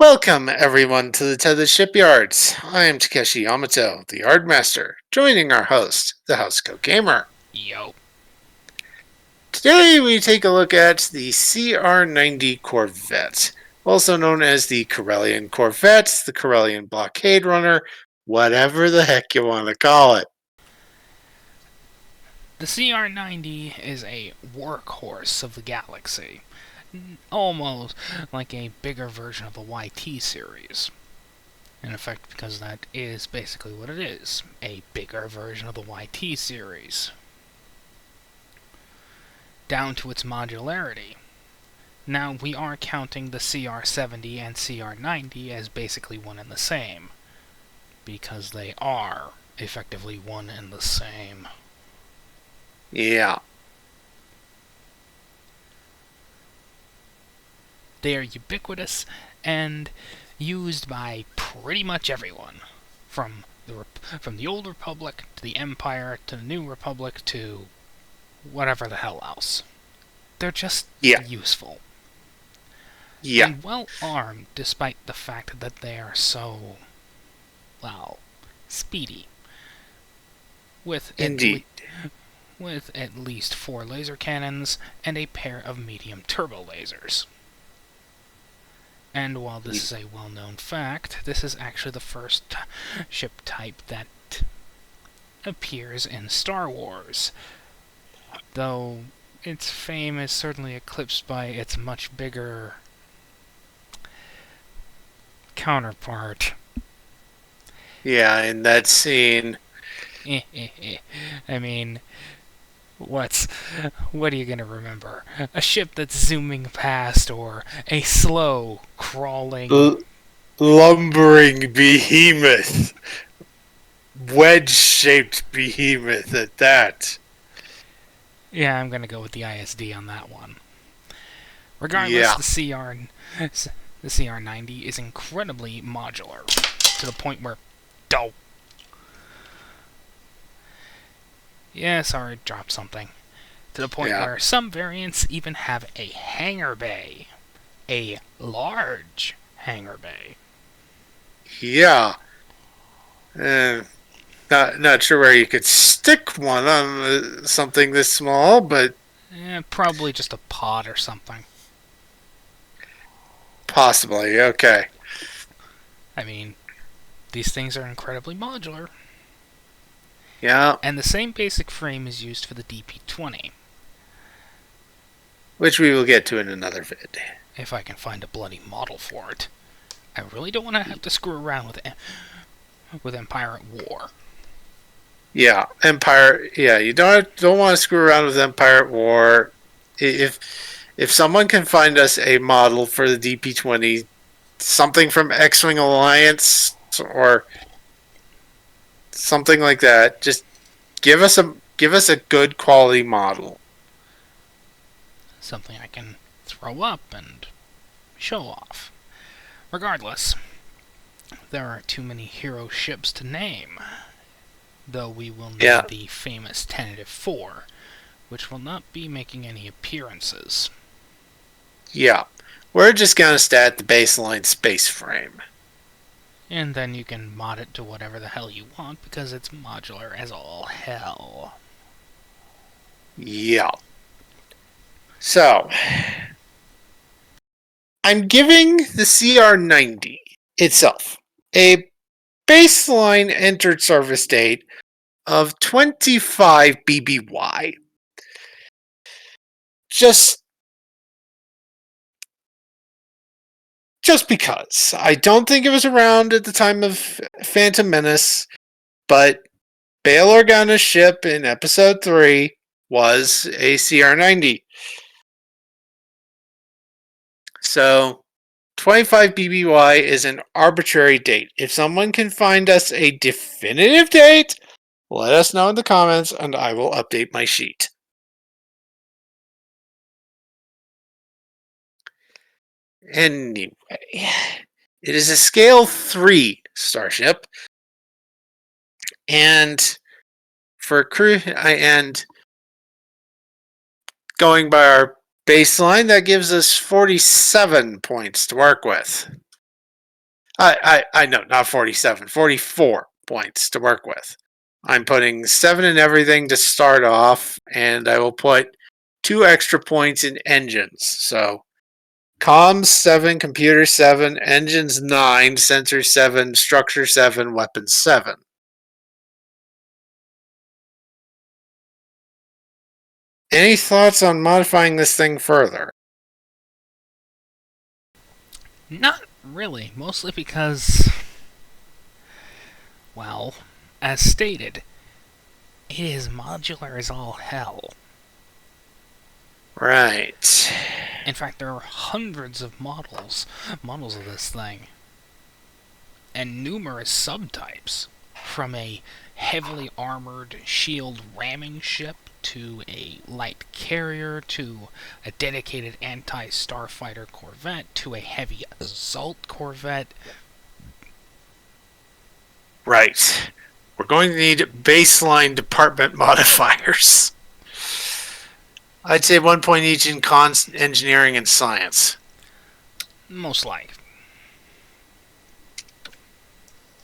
Welcome, everyone, to the Tethys Shipyards. I am Takeshi Yamato, the Yardmaster, joining our host, the Housecoat Gamer. Yo. Today, we take a look at the CR90 Corvette, also known as the Corellian Corvette, the Corellian Blockade Runner, whatever the heck you want to call it. The CR90 is a workhorse of the galaxy. Almost like a bigger version of the YT series. In effect, because that is basically what it is. A bigger version of the YT series. Down to its modularity. Now, we are counting the CR70 and CR90 as basically one and the same. Because they are effectively one and the same. Yeah. They are ubiquitous and used by pretty much everyone, from the Old Republic to the Empire to the New Republic to whatever the hell else. They're just useful. Yeah. And well armed, despite the fact that they are so, speedy. Indeed. With at least 4 laser cannons and a pair of medium turbo lasers. And while this is a well-known fact, this is actually the first ship type that appears in Star Wars. Though its fame is certainly eclipsed by its much bigger counterpart. Yeah, in that scene. I mean, what are you gonna remember? A ship that's zooming past, or a slow crawling Lumbering behemoth. Wedge-shaped behemoth at that. Yeah, I'm gonna go with the ISD on that one. Regardless, the CR90 is incredibly modular to the point where, sorry, dropped something. To the point where some variants even have a hangar bay, a large hangar bay. Yeah. Not sure where you could stick one on something this small, but Probably just a pod or something. possibly. Okay. I mean, these things are incredibly modular. Yeah. And the same basic frame is used for the DP20. Which we will get to in another vid. If I can find a bloody model for it. I really don't want to have to screw around with Empire at War. Yeah, Empire. Yeah, you don't want to screw around with Empire at War. If someone can find us a model for the DP20, something from X-Wing Alliance or something like that, just give us a good quality model. Something I can throw up and show off. Regardless, there are too many hero ships to name, though we will name the famous Tentative 4, which will not be making any appearances. Yeah, we're just going to stat the baseline space frame. And then you can mod it to whatever the hell you want, because it's modular as all hell. Yeah. So, I'm giving the CR90 itself a baseline entered service date of 25 BBY. Just because. I don't think it was around at the time of Phantom Menace, but Bail Organa's ship in Episode 3 was a CR90. So, 25 BBY is an arbitrary date. If someone can find us a definitive date, let us know in the comments and I will update my sheet. Anyway, it is a scale 3 starship. And for crew, and going by our baseline, that gives us 47 points to work with. I know, not 47, 44 points to work with. I'm putting 7 in everything to start off, and I will put 2 extra points in engines. So comms 7, computer 7, engines 9, sensor 7, structure 7, weapons 7. Any thoughts on modifying this thing further? Not really, mostly because, well, as stated, it is modular as all hell. Right. In fact, there are hundreds of models of this thing, and numerous subtypes, from a heavily armored shield ramming ship to a light carrier to a dedicated anti-starfighter corvette to a heavy assault corvette. Right. We're going to need baseline department modifiers. I'd say 1 point each in cons, engineering, and science. Most like.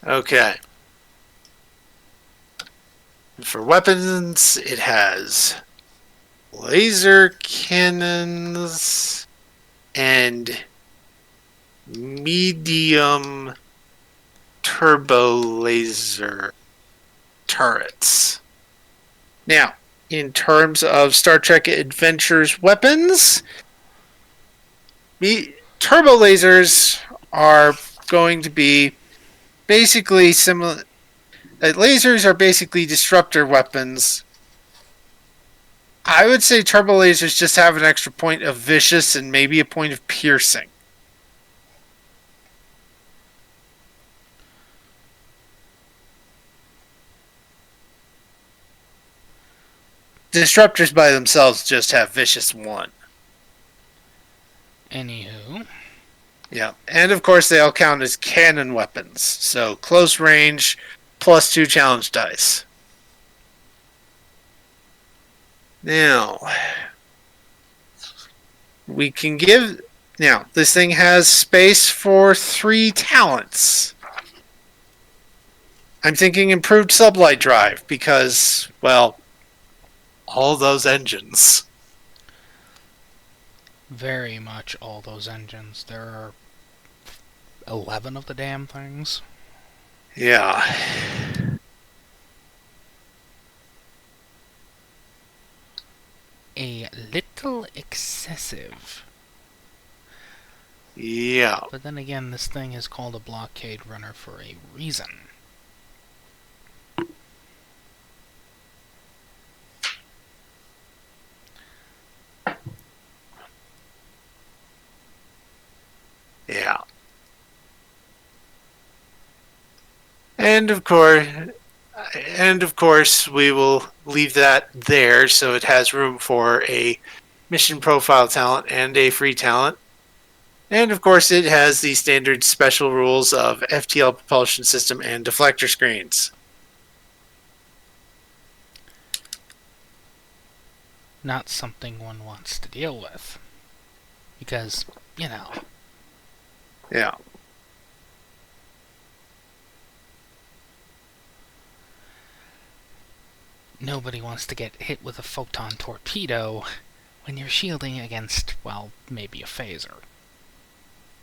Okay. For weapons, it has laser cannons and medium turbo laser turrets. Now, in terms of Star Trek Adventures weapons, turbo lasers are going to be basically similar. Lasers are basically disruptor weapons. I would say turbo lasers just have an extra point of vicious and maybe a point of piercing. Disruptors by themselves just have vicious 1. Anywho. Yeah, and of course they all count as cannon weapons. So close range plus 2 challenge dice. Now, we can give. Now, this thing has space for 3 talents. I'm thinking improved sublight drive because, well, all those engines. Very much all those engines. There are 11 of the damn things. Yeah. A little excessive. Yeah. But then again, this thing is called a blockade runner for a reason. Yeah. And of course, we will leave that there so it has room for a mission profile talent and a free talent. And of course, it has the standard special rules of FTL propulsion system and deflector screens. Not something one wants to deal with. Because, you know. Yeah. Nobody wants to get hit with a photon torpedo when you're shielding against, well, maybe a phaser.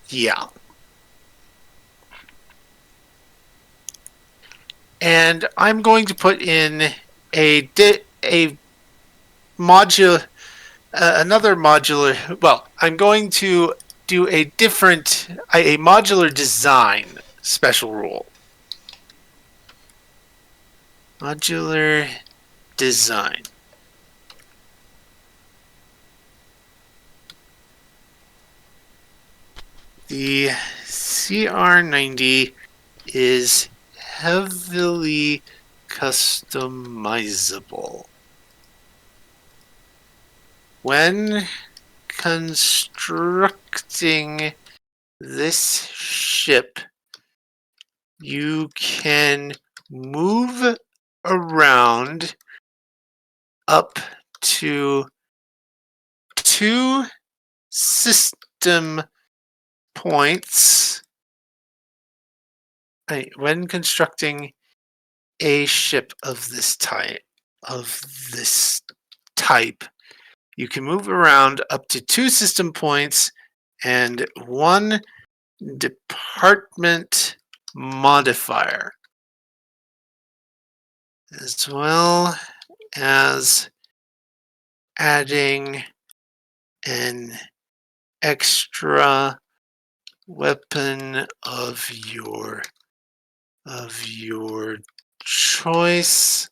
Yeah. And I'm going to put in a modular, another modular. Well, I'm going to do a modular design special rule. Modular design. The CR90 is heavily customizable. When constructing this ship, you can move around up to 2 system points when constructing a ship of this type, you can move around up to 2 system points and 1 department modifier, as well as adding an extra weapon of your choice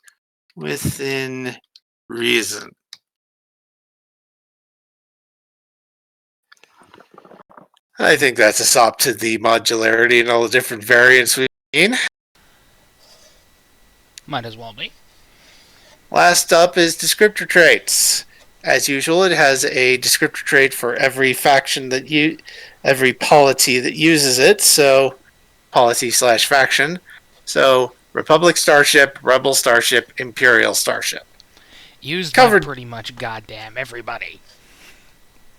within reason. I think that's a sop to the modularity and all the different variants we've seen. Might as well be. Last up is descriptor traits. As usual, it has a descriptor trait for every faction every polity that uses it. So, polity/faction. So, Republic Starship, Rebel Starship, Imperial Starship. Used by pretty much goddamn everybody.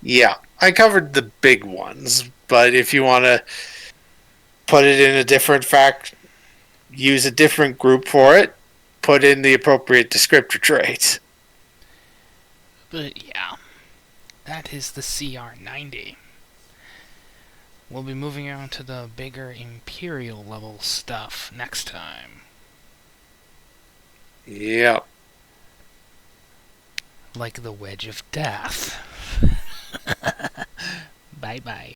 Yeah, I covered the big ones, but if you want to put it in a different use a different group for it, put in the appropriate descriptor trait. But yeah, that is the CR90. We'll be moving on to the bigger Imperial level stuff next time. Yep. Like the Wedge of Death. Bye-bye.